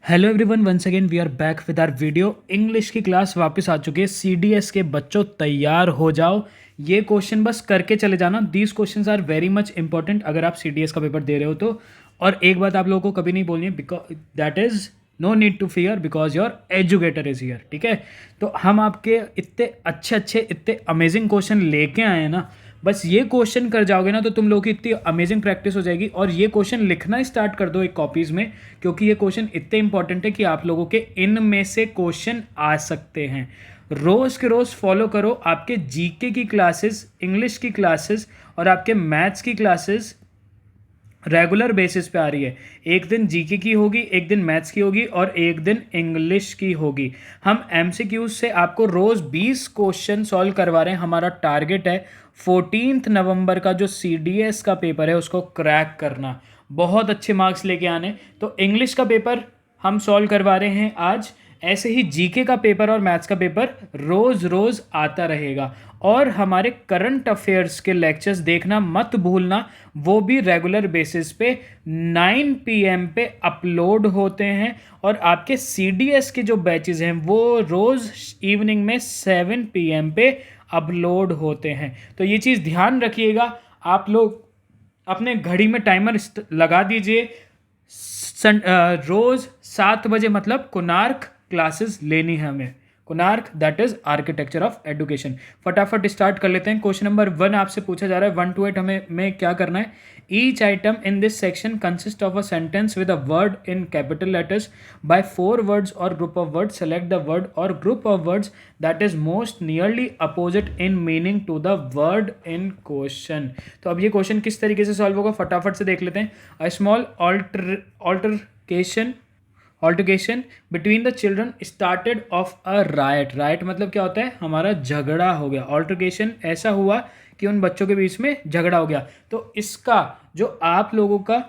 Hello everyone, once again we are back with our video. English की class वापस आ चुकी है। सीडीएस के बच्चों तैयार हो जाओ। ये क्वेश्चन बस करके चले जाना। These questions are very much important अगर आप सीडीएस का पेपर दे रहे हो तो। और एक बात आप लोगों को कभी नहीं बोलनी है, because that is no need to fear because your educator is here. ठीक है, तो हम आपके इतने अच्छे इतने अमेजिंग क्वेश्चन लेके आए हैं ना। बस ये क्वेश्चन कर जाओगे ना तो तुम लोग की इतनी अमेजिंग प्रैक्टिस हो जाएगी। और ये क्वेश्चन लिखना स्टार्ट कर दो एक कॉपीज़ में, क्योंकि ये क्वेश्चन इतने इंपॉर्टेंट है कि आप लोगों के इनमें से क्वेश्चन आ सकते हैं। रोज़ के रोज़ फॉलो करो। आपके जीके की क्लासेस, इंग्लिश की क्लासेस और आपके मैथ्स की क्लासेस रेगुलर बेसिस पे आ रही है। एक दिन जीके की होगी, एक दिन मैथ्स की होगी और एक दिन इंग्लिश की होगी। हम एमसीक्यूज से आपको रोज़ 20 क्वेश्चन सॉल्व करवा रहे हैं। हमारा टारगेट है 14 नवंबर का जो सीडीएस का पेपर है उसको क्रैक करना, बहुत अच्छे मार्क्स लेके आने। तो इंग्लिश का पेपर हम सॉल्व करवा रहे हैं आज। ऐसे ही जीके का पेपर और मैथ्स का पेपर रोज़ रोज़ आता रहेगा। और हमारे करंट अफेयर्स के लेक्चर्स देखना मत भूलना, वो भी रेगुलर बेसिस पे 9 PM पे अपलोड होते हैं। और आपके सीडीएस के जो बैचेस हैं वो रोज़ इवनिंग में 7 PM पे अपलोड होते हैं। तो ये चीज़ ध्यान रखिएगा। आप लोग अपने घड़ी में टाइमर लगा दीजिए। रोज़ 7 बजे मतलब कोणार्क क्लासेस लेनी है हमें। Konark that is architecture of education. फटाफट स्टार्ट कर लेते हैं। क्वेश्चन नंबर 1 आपसे पूछा जा रहा है 1 to 8 हमें में क्या करना है। Each item in this section consist of a sentence with a word in capital letters by 4 words और group of words. Select the word और group of words that is most nearly opposite in meaning to the word in question. तो अब ये question किस तरीके से solve होगा फटाफट से देख लेते हैं। A small altercation between the children started of a right. Right मतलब क्या होता है, हमारा झगड़ा हो गया। ऑल्टरकेशन ऐसा हुआ कि उन बच्चों के बीच में झगड़ा हो गया। तो इसका जो आप लोगों का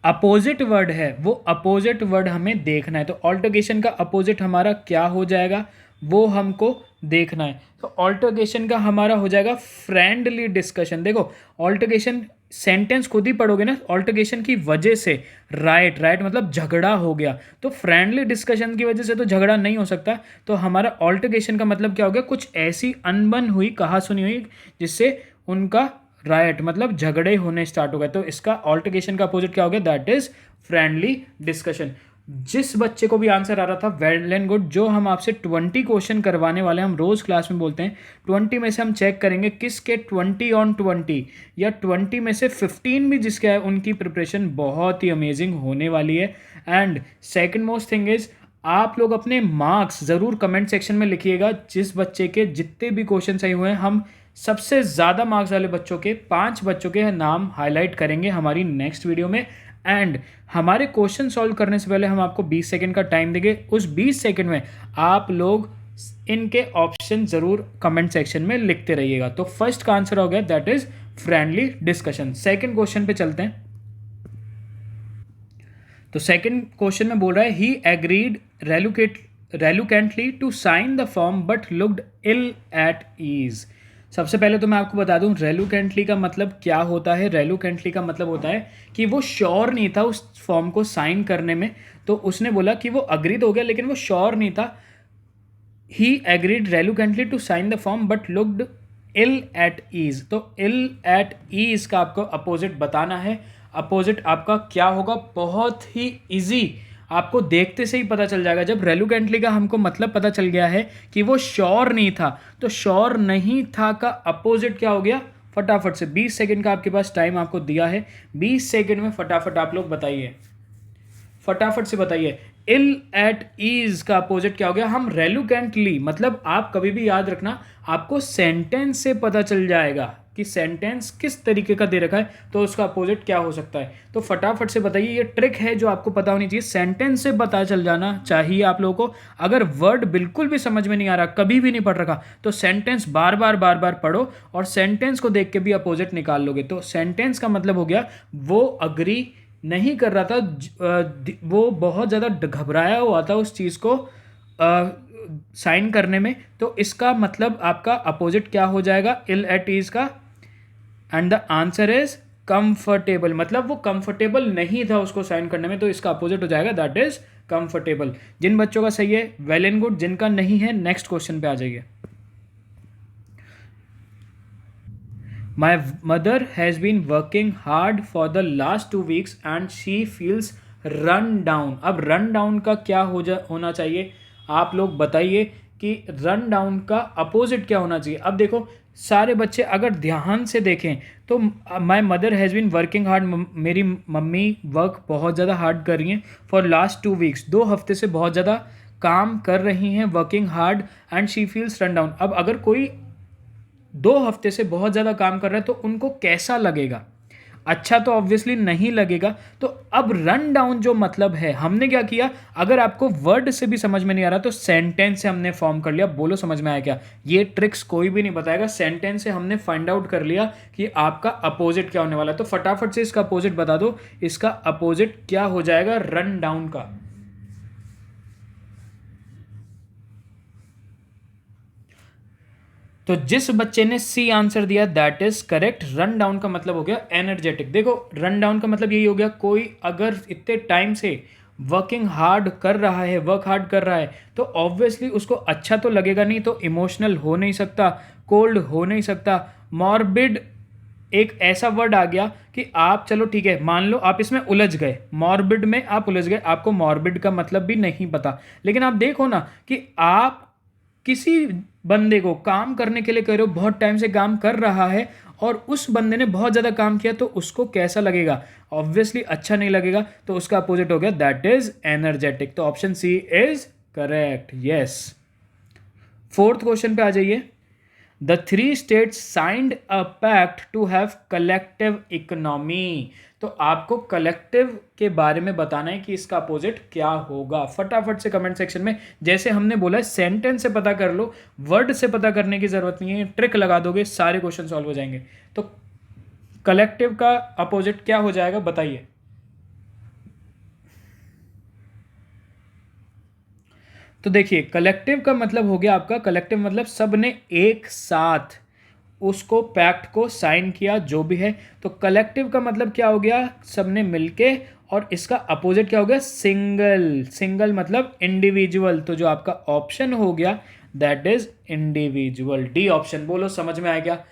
अपोजिट वर्ड है वो अपोजिट वर्ड हमें देखना है। तो ऑल्टरकेशन का अपोजिट हमारा क्या हो जाएगा वो हमको देखना है। तो ऑल्टरकेशन का हमारा हो जाएगा फ्रेंडली डिस्कशन। देखो ऑल्टरकेशन सेंटेंस खुद ही पढ़ोगे ना, ऑल्टरकेशन की वजह से राइट राइट मतलब झगड़ा हो गया। तो फ्रेंडली डिस्कशन की वजह से तो झगड़ा नहीं हो सकता। तो हमारा ऑल्टरकेशन का मतलब क्या हो गया, कुछ ऐसी अनबन हुई, कहा सुनी हुई जिससे उनका राइट मतलब झगड़े होने स्टार्ट हो गए। तो इसका ऑल्टरकेशन का अपोजिट क्या हो गया, दैट इज फ्रेंडली डिस्कशन। जिस बच्चे को भी आंसर आ रहा था वेल एंड गुड। जो हम आपसे 20 क्वेश्चन करवाने वाले हैं, हम रोज क्लास में बोलते हैं 20 में से हम चेक करेंगे किसके 20 on 20 या 20 में से 15 भी जिसके है उनकी प्रिपरेशन बहुत ही अमेजिंग होने वाली है। And second most thing is आप लोग अपने मार्क्स ज़रूर कमेंट सेक्शन में लिखिएगा। जिस बच्चे के जितने भी क्वेश्चन सही हुए हैं हम सबसे ज़्यादा मार्क्स वाले बच्चों के 5 बच्चों के नाम हाईलाइट करेंगे हमारी नेक्स्ट वीडियो में। एंड हमारे क्वेश्चन सॉल्व करने से पहले हम आपको 20 सेकंड का टाइम देंगे। उस 20 सेकंड में आप लोग इनके ऑप्शन ज़रूर कमेंट सेक्शन में लिखते रहिएगा। तो फर्स्ट का आंसर हो गया that is friendly discussion. Second question पे चलते हैं। तो सेकंड क्वेश्चन में बोल रहा है he agreed reluctantly to sign the form but looked ill at ease. सबसे पहले तो मैं आपको बता दूं रेलुकेंटली का मतलब क्या होता है। रेलुकेंटली का मतलब होता है कि वो श्योर नहीं था उस फॉर्म को साइन करने में। तो उसने बोला कि वो अग्री तो हो गया लेकिन वो श्योर नहीं था। He agreed reluctantly to sign the form but looked ill at ease. तो इल एट ईज का आपको अपोजिट बताना है। अपोजिट आपका क्या होगा, बहुत ही इजी, आपको देखते से ही पता चल जाएगा। जब रेलुकेंटली का हमको मतलब पता चल गया है कि वो श्योर नहीं था, तो श्योर नहीं था का अपोजिट क्या हो गया, फटाफट से 20 सेकंड का आपके पास टाइम आपको दिया है। 20 सेकंड में फटाफट आप लोग बताइए, फटाफट से बताइए। इल एट ईज का अपोजिट क्या हो गया, हम रेलुकेंटली मतलब आप कभी भी याद रखना आपको सेंटेंस से पता चल जाएगा कि सेंटेंस किस तरीके का दे रखा है तो उसका अपोजिट क्या हो सकता है। तो फटाफट से बताइए, ये ट्रिक है जो आपको पता होनी चाहिए। सेंटेंस से पता चल जाना चाहिए आप लोगों को। अगर वर्ड बिल्कुल भी समझ में नहीं आ रहा, कभी भी नहीं पढ़ रखा, तो सेंटेंस बार बार पढ़ो और सेंटेंस को देख के भी अपोजिट निकाल लोगे। तो सेंटेंस का मतलब हो गया वो अग्री नहीं कर रहा था, वो बहुत ज़्यादा घबराया हुआ था उस चीज़ को साइन करने में। तो इसका मतलब आपका अपोजिट क्या हो जाएगा इल एट ईज का। And the answer is comfortable, मतलब वो कंफर्टेबल नहीं था उसको साइन करने में, तो इसका अपोजिट हो जाएगा दैट इज कंफर्टेबल। जिन बच्चों का सही है वेल एंड गुड, जिनका नहीं है नेक्स्ट क्वेश्चन पे आ जाइए। My mother has been working hard for the last 2 weeks and she feels run down. अब रन डाउन का क्या होना चाहिए, आप लोग बताइए कि रन डाउन का अपोजिट क्या होना चाहिए। अब देखो सारे बच्चे अगर ध्यान से देखें तो my mother has been working hard, मेरी मम्मी वर्क बहुत ज़्यादा हार्ड कर रही हैं फॉर लास्ट 2 weeks, 2 हफ्ते से बहुत ज़्यादा काम कर रही हैं, working hard and she feels run down. अब अगर कोई 2 हफ्ते से बहुत ज़्यादा काम कर रहा है तो उनको कैसा लगेगा, अच्छा तो ऑब्वियसली नहीं लगेगा। तो अब रन डाउन जो मतलब है, हमने क्या किया, अगर आपको वर्ड से भी समझ में नहीं आ रहा तो सेंटेंस से हमने फॉर्म कर लिया। बोलो समझ में आया क्या? ये ट्रिक्स कोई भी नहीं बताएगा, सेंटेंस से हमने फाइंड आउट कर लिया कि आपका अपोजिट क्या होने वाला है। तो फटाफट से इसका अपोजिट बता दो, इसका अपोजिट क्या हो जाएगा रन डाउन का? तो जिस बच्चे ने सी आंसर दिया that is correct. Run down का मतलब हो गया एनर्जेटिक। देखो रन डाउन का मतलब यही हो गया, कोई अगर इतने टाइम से वर्किंग हार्ड कर रहा है, वर्क हार्ड कर रहा है, तो ऑब्वियसली उसको अच्छा तो लगेगा नहीं, तो इमोशनल हो नहीं सकता, कोल्ड हो नहीं सकता, मॉर्बिड एक ऐसा वर्ड आ गया कि आप, चलो ठीक है मान लो आप इसमें उलझ गए, मॉर्बिड में आप उलझ गए, आपको मॉर्बिड का मतलब भी नहीं पता, लेकिन आप देखो ना कि आप किसी बंदे को काम करने के लिए कह रहे हो, बहुत टाइम से काम कर रहा है और उस बंदे ने बहुत ज़्यादा काम किया, तो उसको कैसा लगेगा? ऑब्वियसली अच्छा नहीं लगेगा, तो उसका अपोजिट हो गया दैट इज एनर्जेटिक। तो option C is correct, yes. Fourth question पे आ जाइए। The 3 states signed a pact to have collective economy. तो आपको कलेक्टिव के बारे में बताना है कि इसका अपोजिट क्या होगा। फटाफट से कमेंट सेक्शन में, जैसे हमने बोला है सेंटेंस से पता कर लो, वर्ड से पता करने की जरूरत नहीं है, ट्रिक लगा दोगे सारे क्वेश्चन सॉल्व हो जाएंगे। तो कलेक्टिव का अपोजिट क्या हो जाएगा बताइए। तो देखिए कलेक्टिव का मतलब हो गया आपका, कलेक्टिव मतलब सब ने एक साथ उसको पैक्ट को साइन किया जो भी है। तो कलेक्टिव का मतलब क्या हो गया, सब ने मिलके, और इसका अपोजिट क्या हो गया सिंगल। सिंगल मतलब इंडिविजुअल, तो जो आपका ऑप्शन हो गया that is individual, D option. बोलो समझ में आया क्या?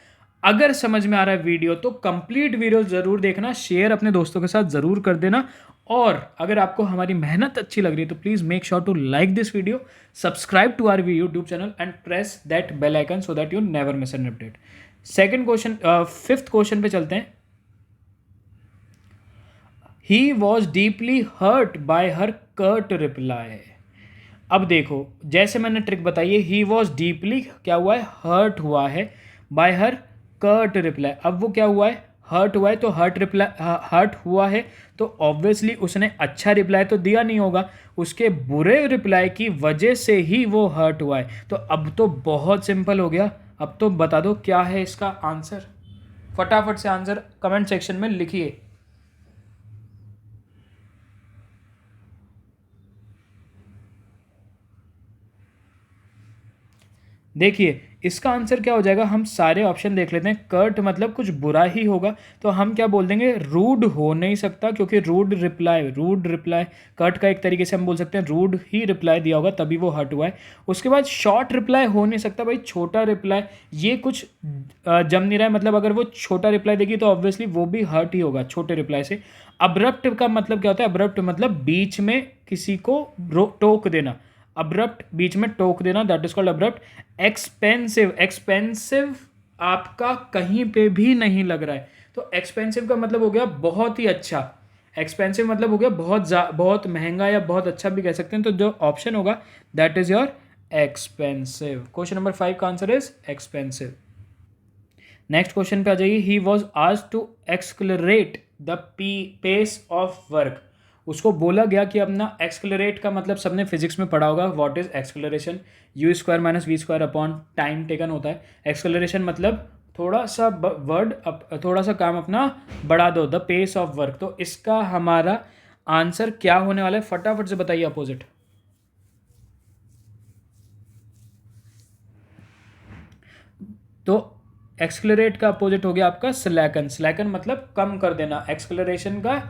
अगर समझ में आ रहा है वीडियो तो कंप्लीट वीडियो जरूर देखना, शेयर अपने दोस्तों के साथ जरूर कर देना, और अगर आपको हमारी मेहनत अच्छी लग रही है तो please make sure to like this video, subscribe to our YouTube channel and press that bell icon so that you never miss an update. Second question, fifth question पे चलते हैं। He was deeply hurt by her curt reply. अब देखो जैसे मैंने trick बताई है, ही was deeply क्या हुआ है, हर्ट हुआ है, बाय हर कर्ट रिप्लाई। अब वो क्या हुआ है, हर्ट हुआ है, तो हर्ट रिप्लाई, हर्ट हुआ है तो ऑब्वियसली उसने अच्छा रिप्लाई तो दिया नहीं होगा, उसके बुरे रिप्लाई की वजह से ही वो हर्ट हुआ है। तो अब तो बहुत सिंपल हो गया, अब तो बता दो क्या है इसका आंसर। फटाफट से आंसर कमेंट सेक्शन में लिखिए। देखिए इसका आंसर क्या हो जाएगा, हम सारे ऑप्शन देख लेते हैं। कर्ट मतलब कुछ बुरा ही होगा, तो हम क्या बोल देंगे, रूड हो नहीं सकता, क्योंकि रूड रिप्लाई कर्ट का एक तरीके से हम बोल सकते हैं रूड ही रिप्लाई दिया होगा तभी वो हर्ट हुआ है। उसके बाद शॉर्ट रिप्लाई हो नहीं सकता भाई, छोटा रिप्लाई, ये कुछ जम नहीं रहा है, मतलब अगर वो छोटा रिप्लाई देगी तो ऑब्वियसली वो भी हर्ट ही होगा छोटे रिप्लाई से। अब्रप्ट का मतलब क्या होता है, अब्रप्ट मतलब बीच में किसी को टोक देना, अब्रप्ट बीच में टोक देना, that is called abrupt. Expensive, expensive आपका कहीं पे भी नहीं लग रहा है, तो एक्सपेंसिव का मतलब हो गया बहुत ही अच्छा, एक्सपेंसिव मतलब हो गया बहुत महंगा या बहुत अच्छा भी कह सकते हैं। तो जो ऑप्शन होगा that is your expensive. Question number 5 का answer is expensive. Next question पे आ जाइए। He was asked to accelerate the pace of work. उसको बोला गया कि अपना एक्सक्लरेट का मतलब सबने फिजिक्स में पढ़ा होगा, what is acceleration, u square minus v square upon time taken होता है। एक्सक्लरेशन मतलब थोड़ा सा वर्ड थोड़ा सा काम अपना बढ़ा दो, द पेस ऑफ वर्क। तो इसका हमारा आंसर क्या होने वाला है, फटाफट से बताइए अपोजिट। तो एक्सलरेट का अपोजिट हो गया आपका स्लैकन। स्लैकन मतलब कम कर देना, एक्सलरेशन का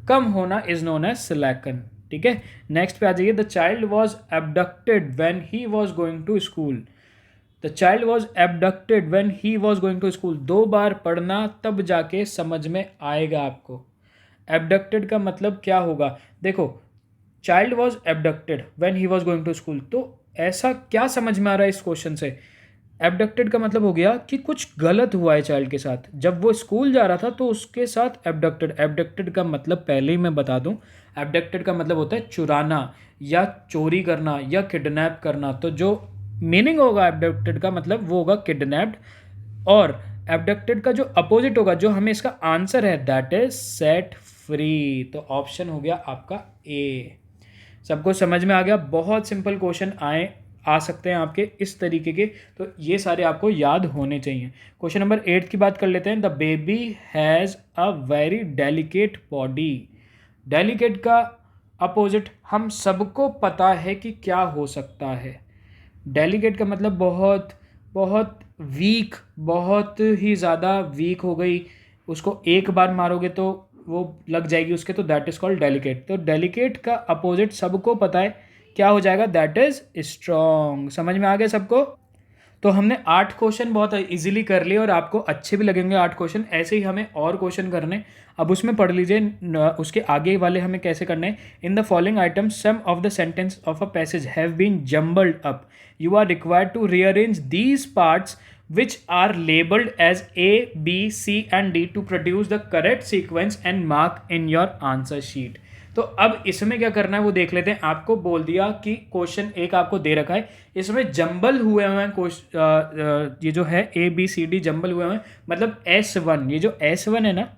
कम होना इज नोन एज स्लैकन। ठीक है, नेक्स्ट पे आ जाइए। The child was abducted when he was going to school. The child was abducted when he was going to school. 2 बार पढ़ना तब जाके समझ में आएगा आपको। एबडक्टेड का मतलब क्या होगा, देखो child was abducted when he was going to school, तो ऐसा क्या समझ में आ रहा है इस क्वेश्चन से। एबडक्टेड का मतलब हो गया कि कुछ गलत हुआ है चाइल्ड के साथ, जब वो स्कूल जा रहा था तो उसके साथ एबडक्टेड। एबडक्टेड का मतलब पहले ही मैं बता दूं, एबडक्टेड का मतलब होता है चुराना या चोरी करना या किडनैप करना। तो जो मीनिंग होगा एबडक्टेड का मतलब वो होगा किडनैप्ड, और एबडक्टेड का जो अपोजिट होगा, जो हमें इसका आंसर है, दैट इज सेट फ्री। तो ऑप्शन हो गया आपका ए। सबको समझ में आ गया। बहुत सिंपल क्वेश्चन आ सकते हैं आपके इस तरीके के, तो ये सारे आपको याद होने चाहिए। क्वेश्चन नंबर 8 की बात कर लेते हैं। The baby has a very delicate body. Delicate का अपोजिट हम सबको पता है कि क्या हो सकता है। डेलिकेट का मतलब बहुत बहुत वीक, बहुत ही ज़्यादा वीक हो गई, उसको एक बार मारोगे तो वो लग जाएगी उसके, तो दैट इज़ कॉल्ड डेलिकेट। तो डेलिकेट का अपोजिट सबको पता है क्या हो जाएगा, दैट इज़ स्ट्रॉन्ग। समझ में आ गया सबको। तो हमने 8 क्वेश्चन बहुत इजीली कर लिए और आपको अच्छे भी लगेंगे 8 क्वेश्चन। ऐसे ही हमें और क्वेश्चन करने, अब उसमें पढ़ लीजिए उसके आगे वाले हमें कैसे करने हैं। In the following item some of the sentence of a passage have been jumbled up. You are required to rearrange these parts which are labeled as A, B, C and D to produce the correct sequence and mark in your answer sheet। तो अब इसमें क्या करना है वो देख लेते हैं। आपको बोल दिया कि क्वेश्चन एक आपको दे रखा है, इसमें जंबल हुए हुए हैं ये जो है ABCD जंबल हुए हुए हैं, मतलब S1, ये जो S1 है ना,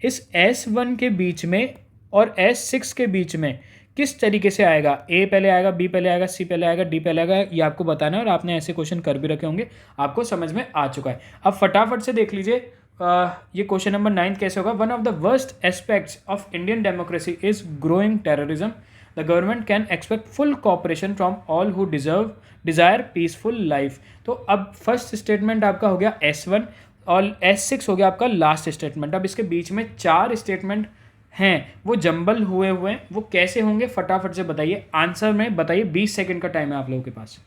इस S1 के बीच में और S6 के बीच में किस तरीके से आएगा, ए पहले आएगा, बी पहले आएगा, सी पहले आएगा, डी पहले आएगा, ये आपको बताना है। और आपने ऐसे क्वेश्चन कर भी रखे होंगे, आपको समझ में आ चुका है। अब फटाफट से देख लीजिए ये क्वेश्चन नंबर 9 कैसे होगा। One of the worst aspects of Indian democracy is growing terrorism. The government can expect full cooperation from all who desire peaceful life. तो अब फर्स्ट स्टेटमेंट आपका हो गया S1 और S6 हो गया आपका लास्ट स्टेटमेंट। अब इसके बीच में 4 स्टेटमेंट हैं, वो जंबल हुए हुए हैं, वो कैसे होंगे फटाफट से बताइए। आंसर में बताइए, 20 सेकंड का टाइम है आप लोगों के पास।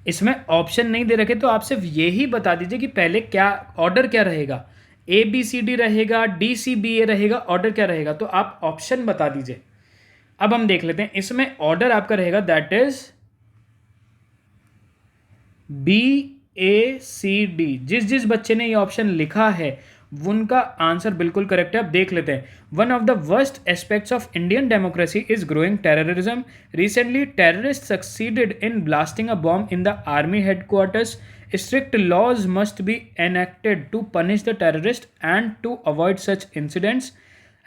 इसमें ऑप्शन नहीं दे रखे, तो आप सिर्फ ये ही बता दीजिए कि पहले क्या ऑर्डर क्या रहेगा, ABCD रहेगा, DCBA रहेगा, ऑर्डर क्या रहेगा, तो आप ऑप्शन बता दीजिए। अब हम देख लेते हैं, इसमें ऑर्डर आपका रहेगा दैट इज BACD। जिस जिस बच्चे ने ये ऑप्शन लिखा है उनका आंसर बिल्कुल करेक्ट है। अब देख लेते हैं। One of the worst aspects of Indian democracy is growing terrorism. Recently terrorist succeeded in blasting a bomb in the army headquarters. Strict laws must be enacted to punish the terrorist and to avoid such incidents.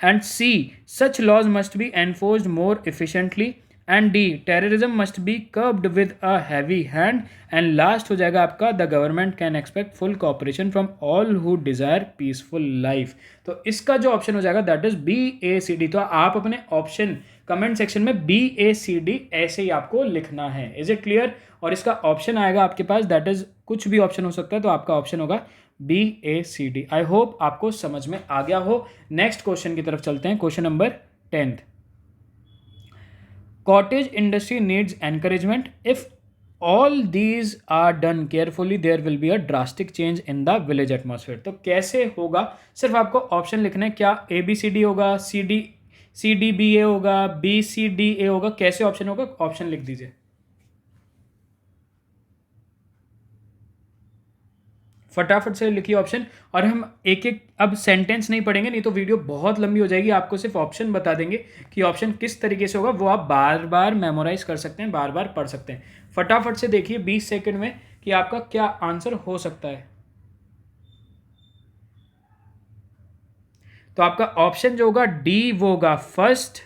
And C, such laws must be enforced more efficiently. And D, terrorism must be curbed with a heavy hand. And last हो जाएगा आपका, the government can expect full cooperation from all who desire peaceful life। तो इसका जो option हो जाएगा that is BACD। तो आप अपने ऑप्शन कमेंट सेक्शन में BACD ऐसे ही आपको लिखना है। Is it clear. और इसका ऑप्शन आएगा आपके पास दैट इज, कुछ भी ऑप्शन हो सकता है, तो आपका ऑप्शन होगा BACD। आई होप आपको समझ में आ गया हो। नेक्स्ट क्वेश्चन की तरफ चलते हैं। Question number 10। Cottage industry needs encouragement. If all these are done carefully, there will be a drastic change in the village atmosphere। तो कैसे होगा, सिर्फ आपको ऑप्शन लिखना है। क्या ABCD होगा, CDBA होगा, BCDA होगा, कैसे ऑप्शन होगा, ऑप्शन लिख दीजिए फटाफट से लिखिए ऑप्शन। और हम एक एक अब सेंटेंस नहीं पढ़ेंगे, नहीं तो वीडियो बहुत लंबी हो जाएगी। आपको सिर्फ ऑप्शन बता देंगे कि ऑप्शन किस तरीके से होगा, वो आप बार बार मेमोराइज कर सकते हैं, बार बार पढ़ सकते हैं। फटाफट से देखिए 20 सेकंड में कि आपका क्या आंसर हो सकता है। तो आपका ऑप्शन जो होगा D वो होगा फर्स्ट,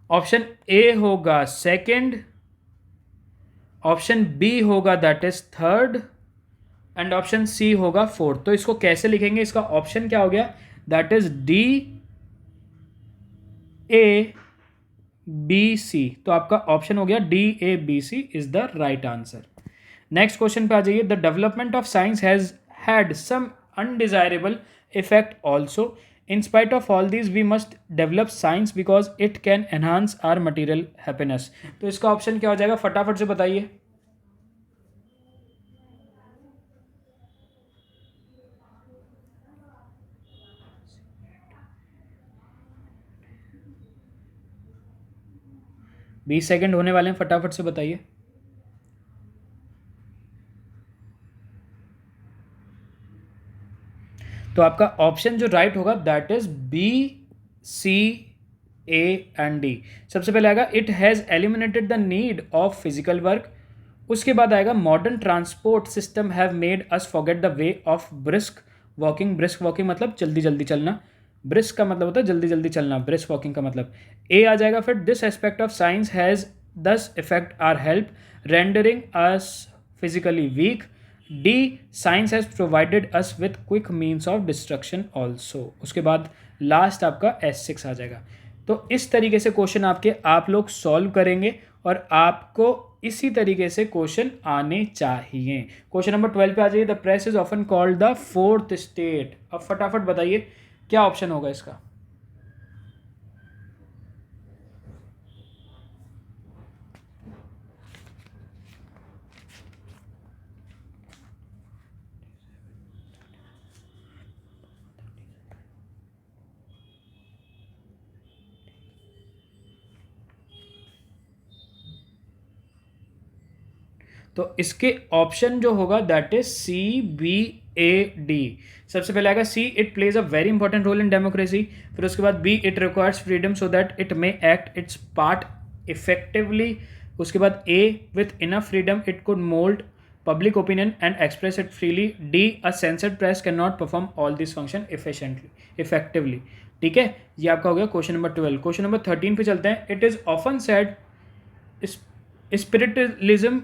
ऑप्शन A होगा सेकंड, ऑप्शन बी होगा that is third, and option C होगा फोर्थ। तो इसको कैसे लिखेंगे, इसका ऑप्शन क्या हो गया, that is D A B C. तो आपका ऑप्शन हो गया D A B C is the right answer. Next question पे आ जाइए। The development of science has had some undesirable effect also. In spite of all these we must develop science because it can enhance our material happiness. तो इसका option क्या हो जाएगा, फटाफट से बताइए। बीस सेकंड होने वाले हैं, फटाफट से बताइए। तो आपका ऑप्शन जो राइट होगा that is B C A and D. सबसे पहले आएगा it has eliminated the need of physical work. उसके बाद आएगा modern transport system have made us forget the way of brisk walking. Brisk walking मतलब जल्दी जल्दी चलना, ब्रिस्क का मतलब होता है जल्दी जल्दी चलना, ब्रिस्क वॉकिंग का मतलब। ए आ जाएगा फिर this aspect of science has thus effect or help rendering us physically weak. D science has provided us with quick means of destruction also. उसके बाद लास्ट आपका S6 आ जाएगा। तो इस तरीके से क्वेश्चन आपके आप लोग सॉल्व करेंगे और आपको इसी तरीके से क्वेश्चन आने चाहिए। क्वेश्चन नंबर 12 पे आ जाइए। The press is often called the fourth state. अब फटाफट बताइए क्या ऑप्शन होगा इसका। तो इसके ऑप्शन जो होगा दैट इज CBAD। सबसे पहले आएगा C it plays a very important role in democracy. फिर उसके बाद B it requires freedom so that it may act its part effectively. उसके बाद A with enough freedom it could mould public opinion and express it freely. D a censored press can not perform all this function effectively. ठीक है, ये आपका हो गया question number 12। Question number 13 पे चलते हैं। It is often said spiritualism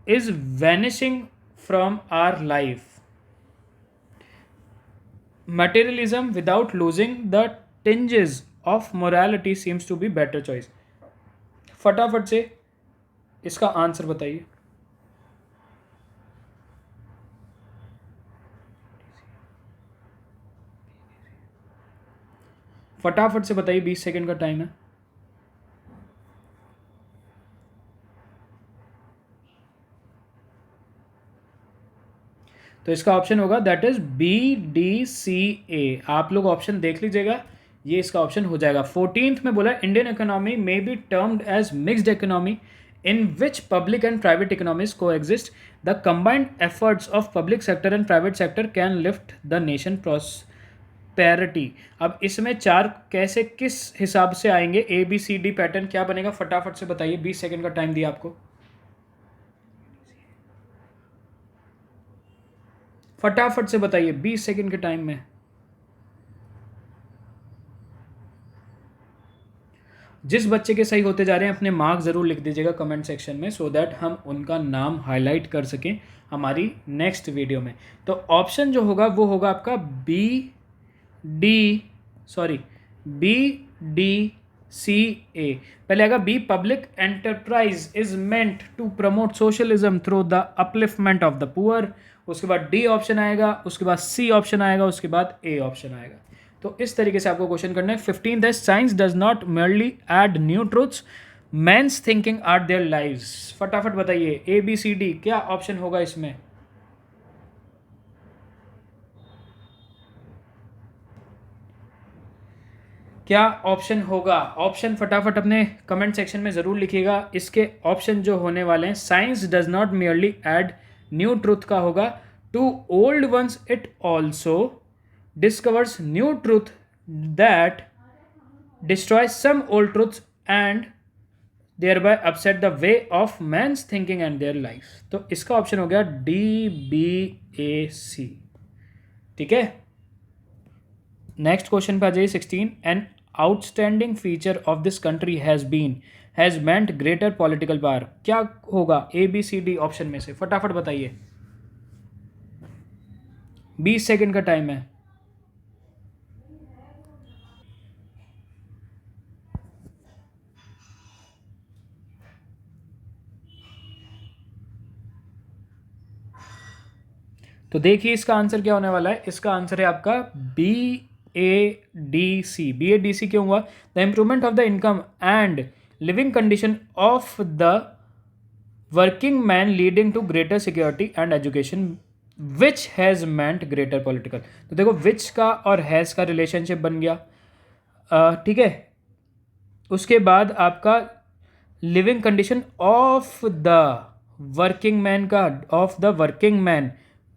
is vanishing from our life. Materialism without losing the tinges of morality seems to be better choice. फटाफट से इसका आंसर बताइए। फटाफट से बताइए, 20 सेकंड का टाइम है। तो इसका ऑप्शन होगा दैट इज BDCA। आप लोग ऑप्शन देख लीजिएगा, ये इसका ऑप्शन हो जाएगा। 14th में बोला Indian economy may be termed as mixed economy in which public and private economies coexist. The combined efforts of public sector and private sector can lift the nation prosperity. अब इसमें चार कैसे किस हिसाब से आएंगे, ABCD पैटर्न क्या बनेगा, फटाफट से बताइए। 20 सेकंड का टाइम दिया आपको, फटाफट से बताइए 20 सेकंड के टाइम में। जिस बच्चे के सही होते जा रहे हैं अपने मार्क ज़रूर लिख दीजिएगा कमेंट सेक्शन में, सो दैट हम उनका नाम हाईलाइट कर सकें हमारी नेक्स्ट वीडियो में। तो ऑप्शन जो होगा वो होगा आपका BDCA। पहले आएगा B public enterprise is meant to promote socialism through the upliftment of the poor. उसके बाद डी ऑप्शन आएगा, उसके बाद सी ऑप्शन आएगा, उसके बाद ए ऑप्शन आएगा। तो इस तरीके से आपको क्वेश्चन करना है। 15 science does not merely add new truths, men's thinking are their lives. फटाफट बताइए ABCD क्या ऑप्शन होगा इसमें। क्या ऑप्शन होगा, ऑप्शन फटाफट अपने कमेंट सेक्शन में ज़रूर लिखिएगा। इसके ऑप्शन जो होने वाले हैं, science does not merely add new truth का होगा to old ones it also discovers new truth that destroys some old truths and thereby upset the way of man's thinking and their life। तो इसका option हो गया DBAC। ठीक है, next question पे आ जाइए 16। An outstanding feature of this country has meant greater political power. क्या होगा ABCD ऑप्शन में से? फटाफट बताइए, 20 सेकंड का टाइम है। तो देखिए इसका आंसर क्या होने वाला है। इसका आंसर है आपका BADC। BADC क्यों हुआ? The improvement of the income and living condition of the working man leading to greater security and education which has meant greater political. तो देखो विच का और हैज़ का रिलेशनशिप बन गया, ठीक है। उसके बाद आपका living condition of the working man का, of the working man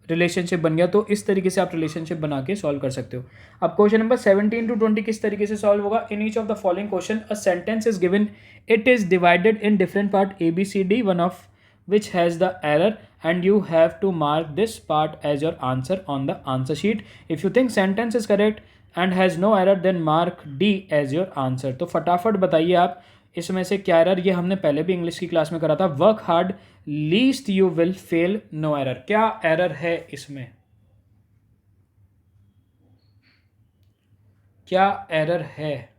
relationship बन गया। तो इस तरीके से आप रिलेशनशिप बना के सॉल्व कर सकते हो। अब क्वेश्चन नंबर 17 to 20 किस तरीके से सॉल्व होगा? In each of the following question a sentence is given, it is divided in different part ABCD, one of which has the error and you have to mark this part as your answer on the answer sheet. If you think sentence is correct and has no error then mark D as your answer. तो फटाफट बताइए आप इसमें से क्या error, ये हमने पहले भी इंग्लिश की क्लास में करा था। Work hard least you will fail, no error. क्या एरर है इसमें? क्या एरर है?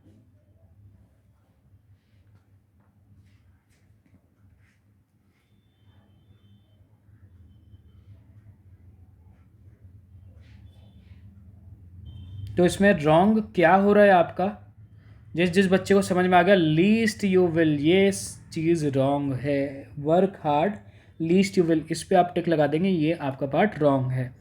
तो इसमें रॉन्ग क्या हो रहा है आपका? जिस जिस बच्चे को समझ में आ गया लीस्ट यू विल, ये चीज़ रॉन्ग है। Work hard least you will, इस पर आप टिक लगा देंगे, ये आपका पार्ट रॉन्ग है।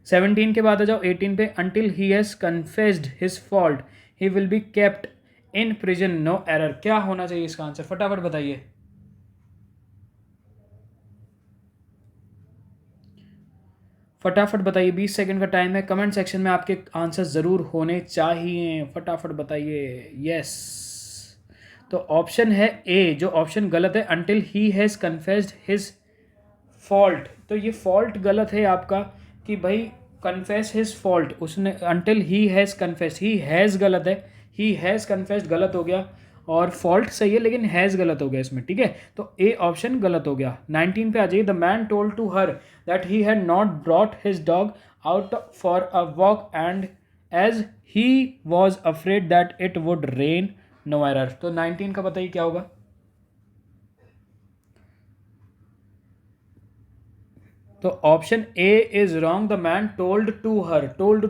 17 के बाद आ जाओ 18 पे। Until he has confessed his fault he will be kept in prison, no error. क्या होना चाहिए इसका आंसर? फटाफट बताइए। फटाफट बताइए, 20 सेकंड का टाइम है। कमेंट सेक्शन में आपके आंसर ज़रूर होने चाहिए, फटाफट बताइए। यस, तो ऑप्शन है ए, जो ऑप्शन गलत है, until he has confessed his fault. तो ये फॉल्ट गलत है आपका कि भाई कन्फेस हिज फॉल्ट, उसने until he has confessed, he has गलत है, ही हैज़ कन्फेस्ड गलत हो गया, और फॉल्ट सही है लेकिन हैज़ गलत हो गया इसमें, ठीक है। तो ए ऑप्शन गलत हो गया। 19 पे आ जाइए। The man told to her that he had not brought his dog out for a walk and as he was afraid that it would rain, no error. तो 19 का बताइए क्या होगा? तो option A is wrong, the man told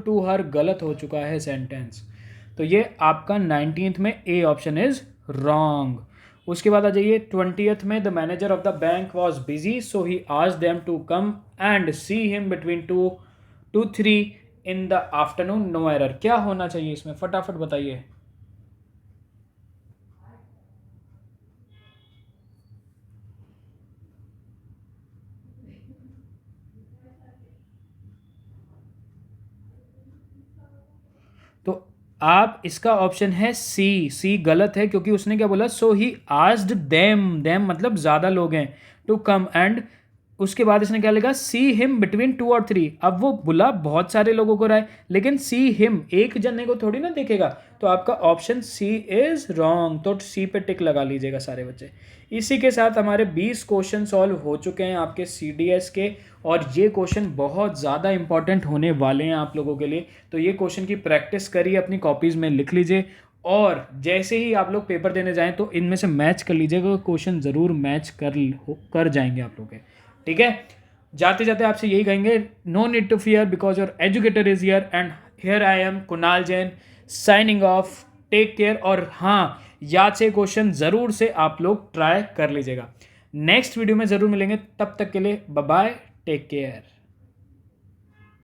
to her गलत हो चुका है सेंटेंस। तो ये आपका 19th में ए ऑप्शन इज रॉन्ग। उसके बाद आ जाइए 20th में। The manager of the bank was busy so he asked them to come and see him between 2 to 3 in the afternoon, no error. क्या होना चाहिए इसमें? फटाफट बताइए। तो आप इसका ऑप्शन है सी गलत है, क्योंकि उसने क्या बोला? सो ही आस्क्ड देम मतलब ज़्यादा लोग हैं, टू कम, एंड उसके बाद इसने क्या लिखा? सी हिम बिटवीन 2 और 3। अब वो बुला बहुत सारे लोगों को रहा है, लेकिन सी हिम एक जने को थोड़ी ना देखेगा। तो आपका ऑप्शन सी इज रॉन्ग। तो सी पे टिक लगा लीजिएगा सारे बच्चे। इसी के साथ हमारे 20 क्वेश्चन सॉल्व हो चुके हैं आपके CDS के, और ये क्वेश्चन बहुत ज़्यादा इंपॉर्टेंट होने वाले हैं आप लोगों के लिए। तो ये क्वेश्चन की प्रैक्टिस करिए, अपनी कॉपीज़ में लिख लीजिए, और जैसे ही आप लोग पेपर देने जाएं तो इनमें से मैच कर लीजिएगा। क्वेश्चन ज़रूर मैच कर जाएंगे आप लोग के, ठीक है। जाते जाते आपसे यही कहेंगे, no need to fear because your educator is here, and here I am Kunal Jain signing off. Take care. और हाँ, याद से क्वेश्चन ज़रूर से आप लोग ट्राई कर लीजिएगा। नेक्स्ट वीडियो में ज़रूर मिलेंगे, तब तक के लिए बाय बाय, टेक केयर।